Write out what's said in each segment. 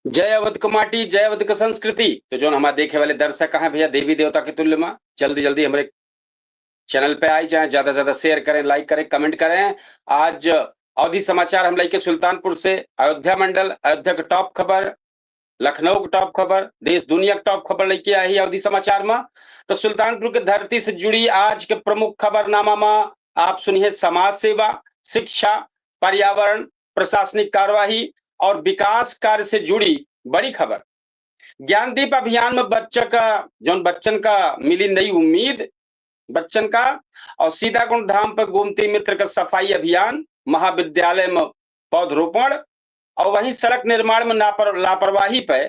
जय अवध कमाटी, जय अवध का संस्कृति। तो जो हमारे देखे वाले दर्शक हैं भैया, देवी देवता के तुल्य में जल्दी जल्दी हमारे चैनल पे आई जाए, ज्यादा से ज्यादा शेयर करें, लाइक करें, कमेंट करें। आज अवधि समाचार हम लेके सुल्तानपुर से अयोध्या मंडल, अयोध्या की टॉप खबर, लखनऊ की टॉप खबर, देश दुनिया की टॉप खबर लेके आई अवधि समाचार में। तो सुल्तानपुर की धरती से जुड़ी आज के प्रमुख खबरनामा में आप सुनिए समाज सेवा, शिक्षा, पर्यावरण, प्रशासनिक कार्यवाही और विकास कार्य से जुड़ी बड़ी खबर। ज्ञानदीप अभियान में बच्चन का मिली नई उम्मीद, बच्चन का। और सीताकुंड धाम पर गोमती मित्र का सफाई अभियान, महाविद्यालय में पौधरोपण और वहीं सड़क निर्माण में लापरवाही पे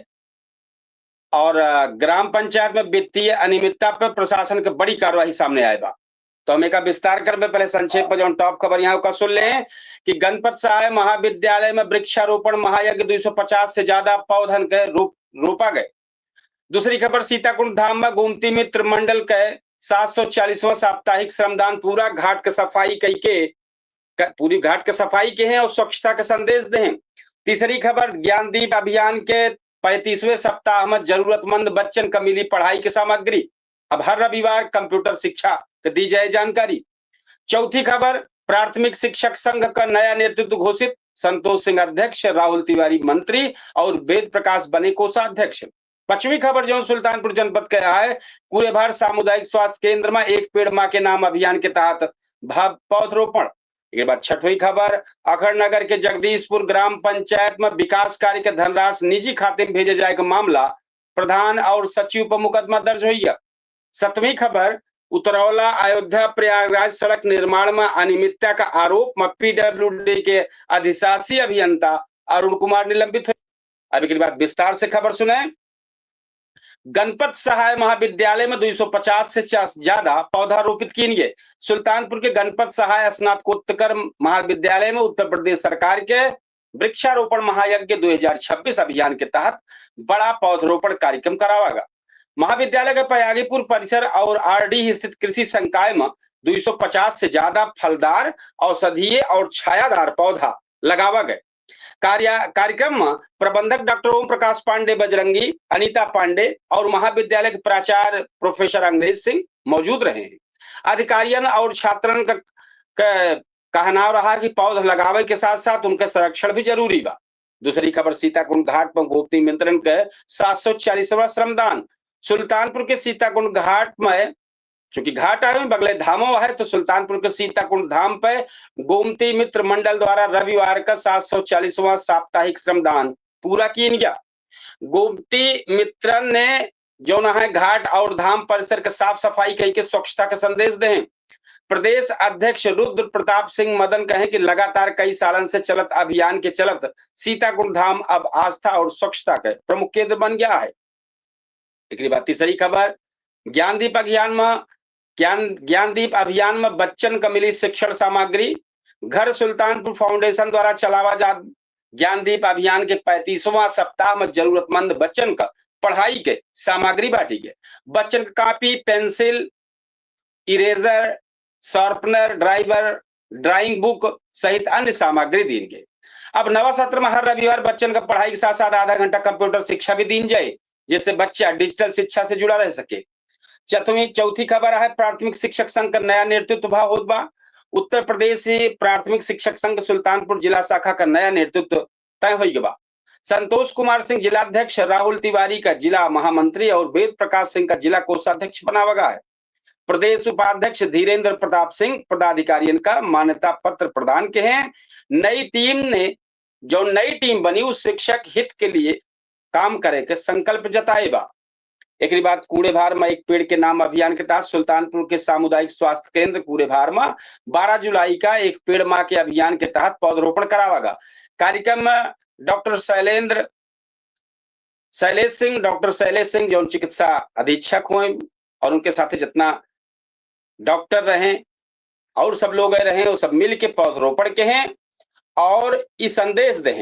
और ग्राम पंचायत में वित्तीय अनियमितता पर प्रशासन की बड़ी कार्रवाई सामने आए बा। तो हम एक विस्तार कर पहले संक्षेप में जो टॉप खबर यहाँ का सुन ले कि गणपत सहाय महाविद्यालय में वृक्षारोपण महायज्ञ 250 से ज्यादा पौधन के रोपा गए। दूसरी खबर, सीताकुंड धाम में गोमती मित्र मंडल के 740वां साप्ताहिक श्रमदान पूरा, घाट के सफाई कई के पूरी घाट के सफाई के हैं और स्वच्छता के संदेश दे हैं। तीसरी खबर, ज्ञानदीप अभियान के 35वें सप्ताह में जरूरतमंद बच्चन का मिली पढ़ाई की सामग्री। अब हर रविवार कंप्यूटर शिक्षा दी जाए जानकारी। चौथी खबर, प्राथमिक शिक्षक संघ का नया नेतृत्व घोषित, संतोष सिंह अध्यक्ष, राहुल तिवारी मंत्री और वेद प्रकाश बने कोषाध्यक्ष। पांचवी खबर जो सुल्तानपुर जनपद का है, कूड़ेभार सामुदायिक स्वास्थ्य केंद्र में एक पेड़ मां के नाम अभियान के तहत पौधरोपण। इसके बाद छठवीं खबर, अखरनगर के जगदीशपुर ग्राम पंचायत में विकास कार्य के धनराशि निजी खाते में भेजे जाए का मामला, प्रधान और सचिव पर मुकदमा दर्ज हुई है। सातवीं खबर, उतरौला अयोध्या प्रयागराज सड़क निर्माण में अनियमितता का आरोप में पीडब्ल्यूडी के अधिशासी अभियंता अरुण कुमार निलंबित हुए। अभी के बाद विस्तार से खबर सुने। गणपत सहाय महाविद्यालय में 250 से ज्यादा पौधा रोपित किए। सुल्तानपुर के गणपत सहाय स्नातकोत्तर महाविद्यालय में उत्तर प्रदेश सरकार के वृक्षारोपण महायज्ञ 2026 अभियान के तहत बड़ा पौधरोपण कार्यक्रम करावागा। महाविद्यालय के पयागीपुर परिसर और आरडी स्थित कृषि संकाय में 250 से ज्यादा फलदार, औषधीय और छायादार पौधा लगावा गए। कार्यक्रम में प्रबंधक डॉक्टर ओम प्रकाश पांडे बजरंगी, अनीता पांडे और महाविद्यालय के प्राचार्य प्रोफेसर अंग्रेज सिंह मौजूद रहे हैं। अधिकारियों और छात्रन का कहना रहा कि पौधा लगावे के साथ साथ उनका संरक्षण भी जरूरी बा। दूसरी खबर, सीताकुंड घाट पर गोमती मित्रन के 740वां श्रमदान। सुल्तानपुर के सीताकुंड घाट में, चूंकि घाट आए बगले धामों है, तो सुल्तानपुर के सीताकुंड धाम पे गोमती मित्र मंडल द्वारा रविवार का 740वां साप्ताहिक श्रमदान पूरा किया गया। गोमती मित्रन ने जो न है घाट और धाम परिसर के साफ सफाई कई के स्वच्छता का संदेश दे। प्रदेश अध्यक्ष रुद्र प्रताप सिंह मदन कहे कि लगातार कई सालन से चलत अभियान के चलत सीताकुंड धाम अब आस्था और स्वच्छता के प्रमुख केंद्र बन गया है। एक बात तीसरी खबर, ज्ञानदीप अभियान में बच्चन का मिली शिक्षण सामग्री। घर सुल्तानपुर फाउंडेशन द्वारा चलावा जा ज्ञानदीप अभियान के 35वां सप्ताह में जरूरतमंद बच्चन का पढ़ाई के सामग्री बांटी गई। बच्चन का copy, pencil, eraser, sharpener, drawing book सहित अन्य सामग्री दी गई। अब नवा सत्र में हर रविवार बच्चन का पढ़ाई के साथ साथ आधा घंटा कंप्यूटर शिक्षा भी दी जाए, जिससे बच्चा डिजिटल शिक्षा से जुड़ा रह सके। चौथी खबर है, प्राथमिक शिक्षक संघ का नया नेतृत्व भाव होगा। उत्तर प्रदेश प्राथमिक शिक्षक संघ सुल्तानपुर जिला शाखा का नया नेतृत्व तय होगा। संतोष कुमार सिंह जिलाध्यक्ष, राहुल तिवारी का जिला महामंत्री और वेद प्रकाश सिंह का जिला कोषाध्यक्ष बनावा है। प्रदेश उपाध्यक्ष धीरेन्द्र प्रताप सिंह पदाधिकारियों का मान्यता पत्र प्रदान के हैं। नई टीम बनी उस शिक्षक हित के लिए काम करे के संकल्प जताए बा। एक बात, कूड़ेभार में एक पेड़ के नाम अभियान के तहत सुल्तानपुर के सामुदायिक स्वास्थ्य केंद्र कूड़ेभार में 12 जुलाई का एक पेड़ मां के अभियान के तहत पौधरोपण करावागा। कार्यक्रम में डॉक्टर शैलेश सिंह जो चिकित्सा अधीक्षक हुए और उनके साथ जितना डॉक्टर रहे और सब लोग रहे, वो सब मिल के पौधरोपण के हैं और इस संदेश दे।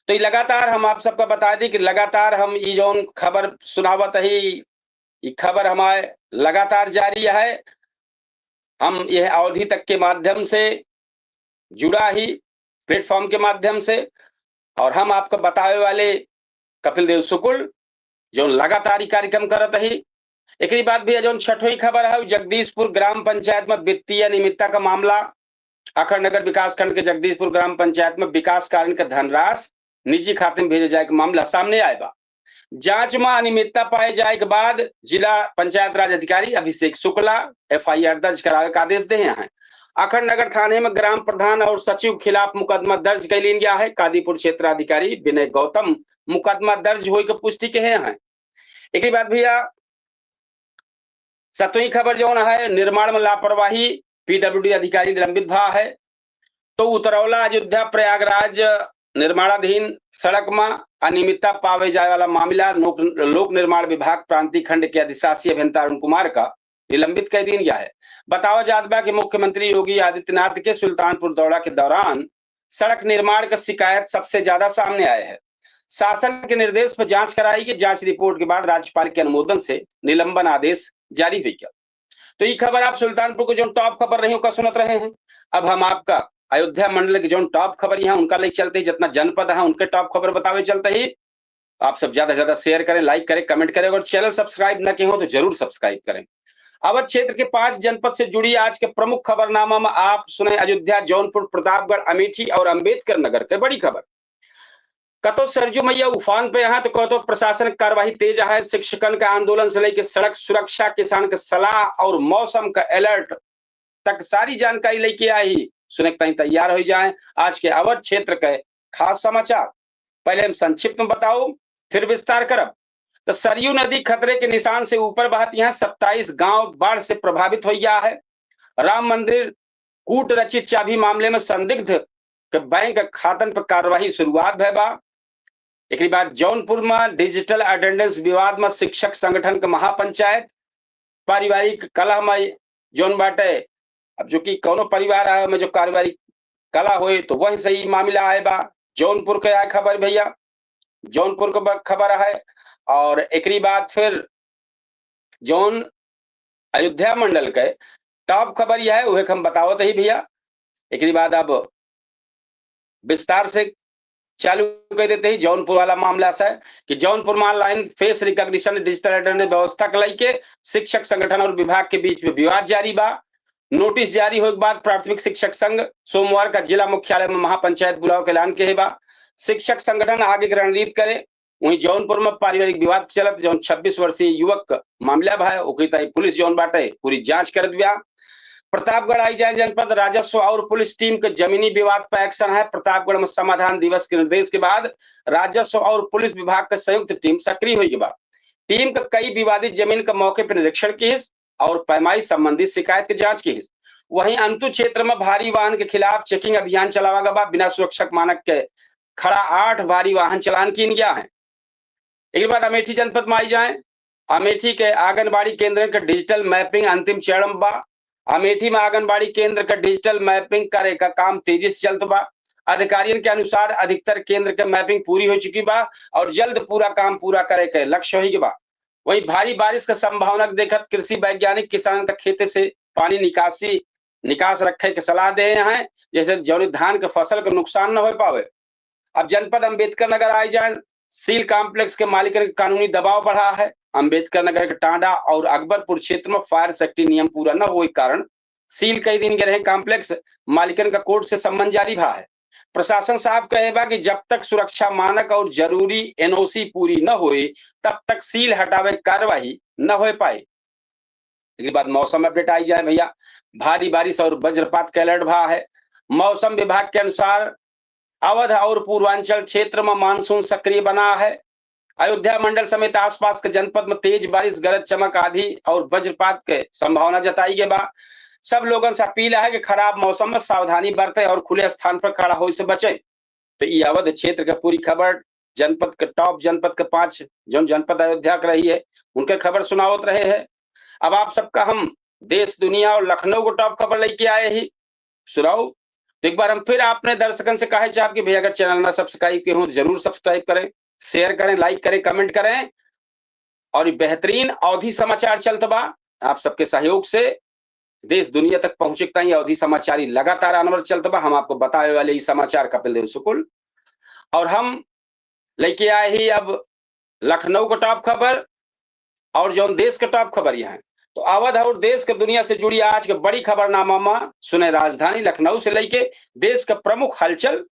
तो लगातार हम आप सबका बता दी कि लगातार हम ये जो खबर सुनावत है, ये खबर हमारे लगातार जारी है। हम यह अवधि तक के माध्यम से जुड़ा ही प्लेटफॉर्म के माध्यम से और हम आपको बतावे वाले कपिल देव शुक्ल जो लगातार ही कार्यक्रम करत ही। एक बात भी जो छठवीं खबर है, जगदीशपुर ग्राम पंचायत में वित्तीय अनियमितता का मामला। अखंडनगर विकास खंड के जगदीशपुर ग्राम पंचायत में विकास कार्य का धनराशि निजी खाते में भेजे जाए का मामला सामने आएगा। जांच में अनियमितता पाए जाए के बाद जिला पंचायत राज अधिकारी अभिषेक शुक्ला FIR दर्ज करावे का आदेश दिए हैं। अखंडनगर थाने में ग्राम प्रधान और सचिव खिलाफ मुकदमा दर्ज कर लिया गया है। कादीपुर क्षेत्राधिकारी विनय गौतम मुकदमा दर्ज हो पुष्टि के हैं। एक बात भैया, 7वीं खबर जो है, निर्माण में लापरवाही, PWD अधिकारी निलंबित भा है। तो उतरौला अयोध्या प्रयागराज निर्माणाधीन सड़क में अनियमितता पावे जाए वाला मामला लोक निर्माण विभाग प्रांतीय खंड के अधिशासी अभियंता अरुण कुमार का निलंबित कर दिया गया है। बतावा जात बा कि मुख्यमंत्री योगी आदित्यनाथ के सुल्तानपुर दौरा के दौरान सड़क निर्माण का शिकायत सबसे ज्यादा सामने आए है। शासन के निर्देश पर जांच कराई गई। जांच रिपोर्ट के बाद राज्यपाल के अनुमोदन से निलंबन आदेश जारी हुई। तो ये खबर आप सुल्तानपुर को जो टॉप खबर रही का सुनत रहे हैं। अब हम आपका अयोध्या मंडल के जो टॉप खबर यहाँ उनका लेके चलते ही, जितना जनपद है उनके टॉप खबर बतावे चलते ही। आप सब ज्यादा से ज्यादा शेयर करें, लाइक करें, कमेंट करें और चैनल सब्सक्राइब न किए हो तो जरूर सब्सक्राइब करें। अवध क्षेत्र के 5 जनपद से जुड़ी आज के प्रमुख खबरनामा में आप सुने अयोध्या, जौनपुर, प्रतापगढ़, अमेठी और अंबेडकर नगर के बड़ी खबर। कतो सरजू मैया उफान पे यहाँ तो कतो प्रशासन कार्यवाही तेज है। शिक्षकन का आंदोलन से लेकर सड़क सुरक्षा, किसान का सलाह और मौसम का अलर्ट तक सारी जानकारी लेके आई। सुने कहीं तैयार हो जाए आज के अवध क्षेत्र के खास समाचार। पहले हम संक्षिप्त में बताओ फिर विस्तार करब। तो सरयू नदी खतरे के निशान से ऊपर बहती है। 27 गांव बाढ़ से प्रभावित हो गया है। राम मंदिर कूट रचित चाबी मामले में संदिग्ध के बैंक खातन पर कार्यवाही शुरुआत है बा। एक बाद जौनपुर में डिजिटल अटेंडेंस विवाद में शिक्षक संगठन का महापंचायत। पारिवारिक कलह में जौन बाटे, अब जो कि कोनो परिवार है में जो पारिवारिक कलह हुई तो वही सही मामला आए बा। जौनपुर के आए खबर भैया, जौनपुर का खबर है। और एक बात फिर जौन अयोध्या मंडल के टॉप खबर यह है वह हम बतावत ही भैया। एक बाद अब विस्तार से चालू कर देते ही जौनपुर वाला मामला से कि जौनपुर में online face recognition digital attendance व्यवस्था को लेके शिक्षक संगठन और विभाग के बीच में विवाद जारी बा। नोटिस जारी होने के बाद प्राथमिक शिक्षक संघ सोमवार का जिला मुख्यालय में महापंचायत बुलाव के ऐलान के बा। शिक्षक संगठन आगे की रणनीति करे। वहीं जौनपुर में पारिवारिक विवाद चलत जौन 26 वर्षीय युवक मामला भाई ओकरी पुलिस जौन बाटे पूरी जांच कर दिया। प्रतापगढ़ आई जाए जनपद राजस्व और पुलिस टीम के जमीनी विवाद पर एक्शन है। प्रतापगढ़ में समाधान दिवस के निर्देश के बाद राजस्व और पुलिस विभाग का संयुक्त टीम सक्रिय हुई। टीम का कई विवादित जमीन का मौके पर निरीक्षण की और पैमाई संबंधी शिकायत की जांच की। वहीं अंतु क्षेत्र में भारी वाहन के खिलाफ चेकिंग अभियान चलावा गया। बिना सुरक्षक मानक के खड़ा 8 भारी वाहन चलान किया गया है। एक बार अमेठी जनपद में आई जाए। अमेठी के आंगनबाड़ी केंद्र का डिजिटल मैपिंग अंतिम चरण में बा। अमेठी में आंगनबाड़ी केंद्र का डिजिटल मैपिंग करे का काम तेजी से चलत बा। अधिकारियों के अनुसार अधिकतर केंद्र के मैपिंग पूरी हो चुकी बा और जल्द पूरा काम पूरा करे के लक्ष्य हो बा। वहीं भारी बारिश का संभावना देखकर कृषि वैज्ञानिक किसान का खेते से पानी निकास रखे के सलाह दे हैं, जैसे जौन धान के फसल का नुकसान न हो पावे। अब जनपद अंबेडकर नगर आई जाए। सील कॉम्प्लेक्स के मालिकन का कानूनी दबाव बढ़ा है। अंबेडकर नगर के टांडा और अकबरपुर क्षेत्र में फायर सेफ्टी नियम पूरा न होने के कारण सील कई दिन के रहे कॉम्प्लेक्स मालिकन का कोर्ट से सम्मन जारी भा है। प्रशासन साहब कहेगा कि जब तक सुरक्षा मानक और जरूरी NOC पूरी न होए तब तक सील हटावे कार्यवाही न हो पाए। इसके बाद मौसम अपडेट आई जाए भैया। भारी बारिश और वज्रपात का अलर्ट भा है। मौसम विभाग के अनुसार अवध और पूर्वांचल क्षेत्र में मानसून सक्रिय बना है। अयोध्या मंडल समेत आसपास के जनपद में तेज बारिश, गरज चमक, आंधी और वज्रपात के संभावना जताई गई बा। सब लोगों से अपील है कि खराब मौसम में सावधानी बरते और खुले स्थान पर खड़ा हो से बचे। तो ये अवध क्षेत्र का पूरी खबर जनपद के टॉप जनपद के 5 जो जनपद अयोध्या कर रही है उनके खबर सुनावत रहे हैं। अब आप सबका हम देश दुनिया और लखनऊ को टॉप खबर लेके आए ही सुनाओ। तो एक बार हम फिर आपने दर्शकों से कहे चाहे कि भैया अगर चैनल ना सब्सक्राइब किए हो जरूर सब्सक्राइब करें, शेयर करें, लाइक करें, कमेंट करें। और बेहतरीन अवधि समाचार चलता बा आप सबके सहयोग से देश दुनिया तक पहुंचता ही अवधि समाचार लगातार अनवर चलता बा। हम आपको बताए वाले समाचार कपिल देव शुक्ल। और हम लेके आए ही अब लखनऊ का टॉप खबर और जो देश के टॉप खबर यहाँ है। तो अवध और देश के दुनिया से जुड़ी आज के बड़ी खबरनामा में सुने राजधानी लखनऊ से लेके देश का प्रमुख हलचल।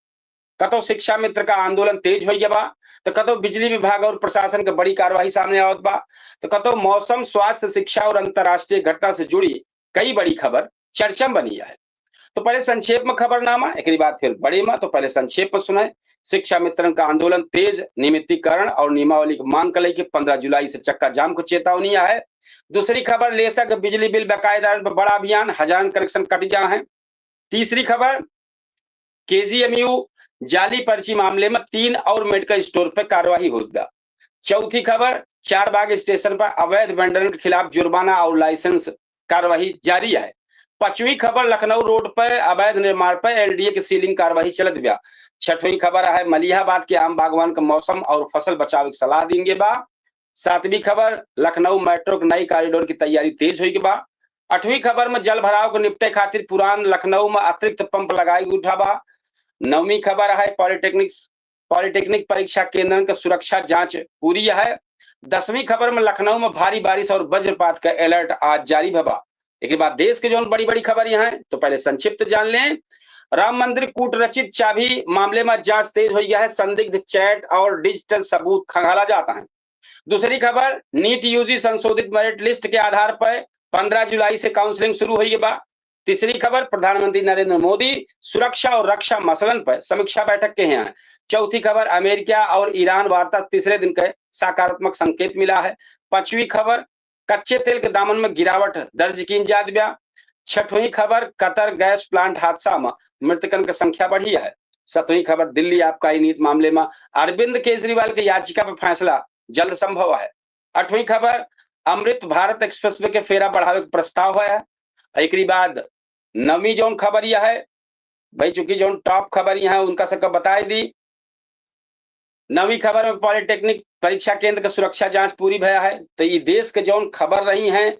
कतो शिक्षा मित्र का आंदोलन तेज हो गया बा, तो कतो बिजली विभाग और प्रशासन की बड़ी कार्रवाई सामने आवत बा, तो कतो मौसम, स्वास्थ्य, शिक्षा और अंतर्राष्ट्रीय घटना से जुड़ी कई बड़ी खबर चर्चा में बनी है। तो पहले संक्षेप में खबरनामा, एक बात फिर बड़ी में। तो पहले संक्षेप में सुने। शिक्षा मित्रन का आंदोलन तेज, नियमितीकरण और नियमावली की मांग कर लेके 15 जुलाई से चक्का जाम को चेतावनी है। दूसरी खबर, लेसा के बिजली बिल बकायेदार पर बड़ा अभियान, हजार कनेक्शन कट गया है। तीसरी खबर, केजीएमयू जाली पर्ची मामले में 3 और मेडिकल स्टोर पर कार्रवाई हो गया। चौथी खबर, चारबाग स्टेशन पर अवैध वेंडर के खिलाफ जुर्माना और लाइसेंस कार्रवाई जारी है। पांचवी खबर, लखनऊ रोड पर अवैध निर्माण पर एलडीए की सीलिंग कार्रवाई चलत गया। छठवीं खबर है, मलिहाबाद के आम बागवान का मौसम और फसल बचाव की सलाह देंगे बा। सातवीं खबर, लखनऊ मेट्रो के नई कॉरिडोर की तैयारी तेज होगी बा। आठवीं खबर में जल भराव को निपटे खातिर पुरान लखनऊ में अतिरिक्त पंप लगाई उठा बा। नौवीं खबर है, पॉलिटेक्निक परीक्षा केंद्र का सुरक्षा जांच पूरी है। 10वीं खबर में लखनऊ में भारी बारिश और वज्रपात का अलर्ट आज जारी भबा। एक बाद देश के जो बड़ी बड़ी खबर यहाँ है, तो पहले संक्षिप्त जान लें। राम मंदिर कूट रचित चाबी मामले में जांच तेज हो गया है। संदिग्ध चैट और डिजिटल सबूत खंगाला जाता है। दूसरी खबर, नीट यूजी संशोधित मेरिट लिस्ट के आधार पर 15 जुलाई से काउंसलिंग शुरू हुई है। तीसरी खबर, प्रधानमंत्री नरेंद्र मोदी सुरक्षा और रक्षा मसलन पर समीक्षा बैठक के हैं। चौथी खबर, अमेरिका और ईरान वार्ता तीसरे दिन के सकारात्मक संकेत मिला है। पांचवी खबर, कच्चे तेल के दामन में गिरावट दर्ज की जा दिया। छठवीं खबर, कतर गैस प्लांट हादसा में मृतकन की संख्या बढ़ी है। सातवीं खबर, दिल्ली आबकारी नीति मामले में अरविंद केजरीवाल की याचिका पर फैसला जल्द संभव है। आठवीं खबर, अमृत भारत एक्सप्रेसवे के फेरा बढ़ावे का प्रस्ताव है। एक बाद नवी जो खबर यह है भाई, चूंकि जो टॉप खबर यह है उनका सबका बताई दी। नवी खबर में पॉलिटेक्निक परीक्षा केंद्र का सुरक्षा जांच पूरी भया है। तो ये देश के जो खबर रही हैं,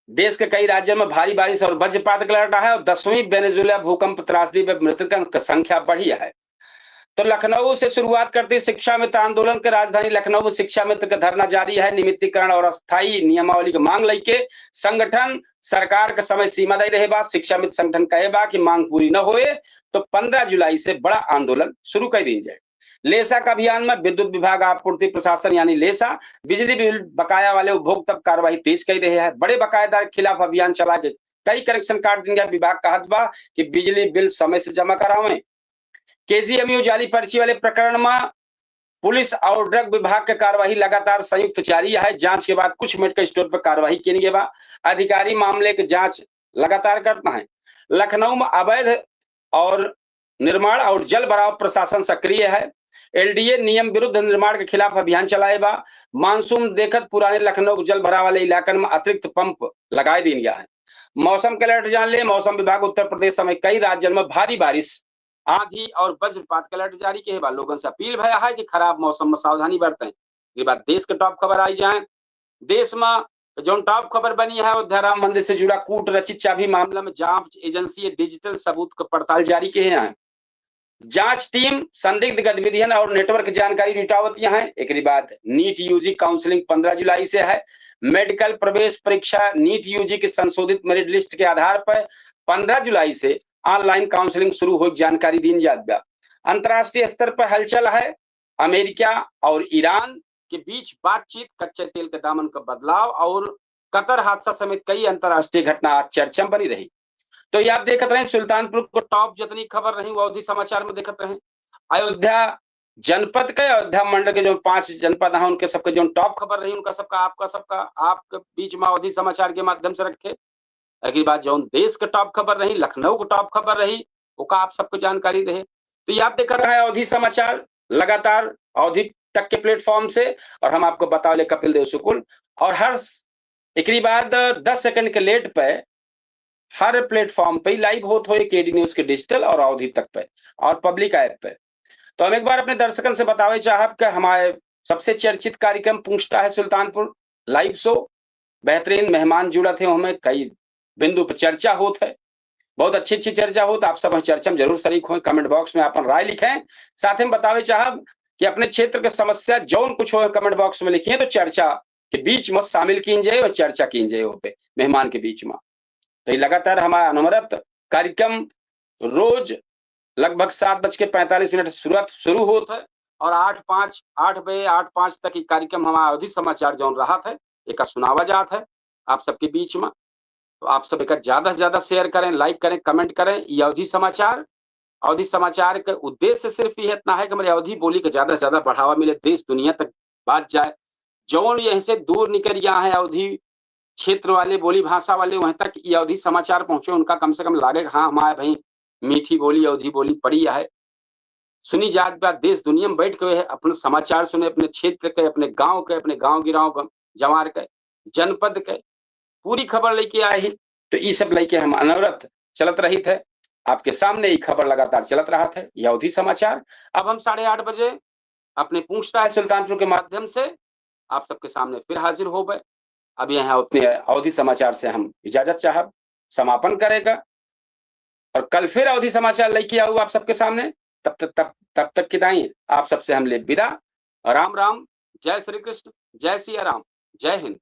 देश के कई राज्यों में भारी बारिश और वज्रपात का अलर्ट है। और 10वीं वेनेजुएला भूकंप त्रासदी में मृतकों की संख्या बढ़ी है। तो लखनऊ से शुरुआत करते शिक्षा मित्र आंदोलन के राजधानी लखनऊ में शिक्षा मित्र का धरना जारी है। नियमितीकरण और अस्थायी नियमावली की मांग लेके संगठन सरकार का समय सीमा दे रहे बात। शिक्षा मित्र संगठन कहे बा कि मांग पूरी न होए तो 15 जुलाई से बड़ा आंदोलन शुरू कर दी जाए। लेसा का अभियान में विद्युत विभाग, आपूर्ति प्रशासन यानी लेसा, बिजली बिल बकाया वाले उपभोक्ता कार्रवाई तेज कर रहे हैं। बड़े बकायेदार के खिलाफ अभियान चला के कई कनेक्शन काट देंगे। विभाग का हद बा कि बिजली बिल समय से जमा करावें। केजीएमयू जाली पर्ची वाले प्रकरण में पुलिस और ड्रग विभाग की कार्रवाई लगातार संयुक्त जारी है। जांच के बाद कुछ मेडिकल स्टोर पर कार्रवाई की गई। अधिकारी मामले की जांच लगातार करता है। लखनऊ में अवैध और निर्माण और जल भराव प्रशासन सक्रिय है। एलडीए नियम विरुद्ध निर्माण के खिलाफ अभियान चलाएगा। मानसून देखकर पुराने लखनऊ जल भराव वाले इलाके में अतिरिक्त पंप लगाए दिया गया है। मौसम के अलर्ट जान ले। मौसम विभाग उत्तर प्रदेश समेत कई राज्यों में भारी बारिश, आंधी और वज्रपात का अलर्ट जारी किए बाद लोगों से अपील भया है कि खराब मौसम में सावधानी बरतें। ये बात देश के टॉप खबर आई जाए। देश में जो टॉप खबर बनी है, अयोध्या राम मंदिर से जुड़ा कूट रचित चाबी मामला में जांच एजेंसी डिजिटल सबूत को पड़ताल जारी किए हैं। जांच टीम संदिग्ध गतिविधियां और नेटवर्क जानकारी जुटावती है। एक बाद नीट यूजी काउंसलिंग 15 जुलाई से है। मेडिकल प्रवेश परीक्षा नीट यूजी की संशोधित मेरिट लिस्ट के आधार पर 15 जुलाई से ऑनलाइन काउंसलिंग शुरू हो जानकारी दी जाती है। अंतर्राष्ट्रीय स्तर पर हलचल है। अमेरिका और ईरान के बीच बातचीत, कच्चे तेल के दामन का बदलाव और कतर हादसा समेत कई अंतर्राष्ट्रीय घटना आज चर्चा में बनी रही। तो ये आप देखते रहे सुल्तानपुर को टॉप जितनी खबर रही वो अवधि समाचार में देखते रहे। अयोध्या जनपद के, अयोध्या मंडल के जो 5 जनपद हैं उनके सबके जो टॉप खबर रही उनका सबका आपके बीच में अवधि समाचार के माध्यम से रखे। अगली बात जो देश के टॉप खबर रही, लखनऊ को टॉप खबर रही, वो आप सबको जानकारी रहे। तो ये आप देख रहे हैं अवधि समाचार लगातार अवधि तक के प्लेटफॉर्म से, और हम आपको बता ले कपिल देव शुक्ल, और हर एक बाद 10 सेकंड के लेट पे हर प्लेटफॉर्म पे लाइव होते हुए केडी न्यूज के डिजिटल और अवधि तक पे और पब्लिक ऐप पे। तो हम एक बार अपने दर्शकों से बतावे चाहब कि हमारे सबसे चर्चित कार्यक्रम पूछता है सुल्तानपुर लाइव शो। बेहतरीन मेहमान जुड़ा थे, हमें कई बिंदु पर चर्चा होता है। बहुत अच्छी चर्चा हो तो आप सब चर्चा में जरूर शरीक हो, कमेंट बॉक्स में अपन राय लिखें। साथ में बतावे चाहब कि अपने क्षेत्र के समस्या जौन कुछ हो कमेंट बॉक्स में लिखिए, तो चर्चा के बीच में शामिल की जाए और चर्चा की जाए पे मेहमान के बीच में। तो ये लगातार हमारा अनवरत कार्यक्रम रोज लगभग 7:45 शुरू होता है और 8 बजे 8:05 तक ये कार्यक्रम हमारा अवधि समाचार जौन रहा था एक सुनावा जात है आप सबके बीच में। तो आप सब एक ज्यादा से ज्यादा शेयर करें, लाइक करें, कमेंट करें। ये अवधि समाचार का उद्देश्य सिर्फ ये इतना है कि हमारी अवधि बोली का ज्यादा से ज्यादा बढ़ावा मिले, देश दुनिया तक बात जाए। जौन यहीं से दूर निकल गया है अवधि क्षेत्र वाले, बोली भाषा वाले, वहां तक ये अवधि समाचार पहुंचे, उनका कम से कम लागे हाँ हमारे भाई मीठी बोली अवधि बोली पड़ी है, सुनी जात बात देश दुनिया में बैठ के अपने समाचार सुने, अपने क्षेत्र के, अपने गांव गिराव जवार के, जनपद के पूरी खबर लेके आए ही। तो ये सब लेके हम अनवरत चलत रही थे, आपके सामने ये खबर लगातार चलत रहा था यह अवधि समाचार। अब हम 8:30 बजे अपने पूछता है सुल्तानपुर के माध्यम से आप सबके सामने फिर हाजिर हो गए। अब यहाँ अपने अवधि समाचार से हम इजाजत चाहब, समापन करेगा और कल फिर अवधि समाचार लेके आऊँ आप सबके सामने। तब तक की दाई आप सबसे हम ले विदा। राम राम, जय श्री कृष्ण, जय सिया राम, जय हिंद।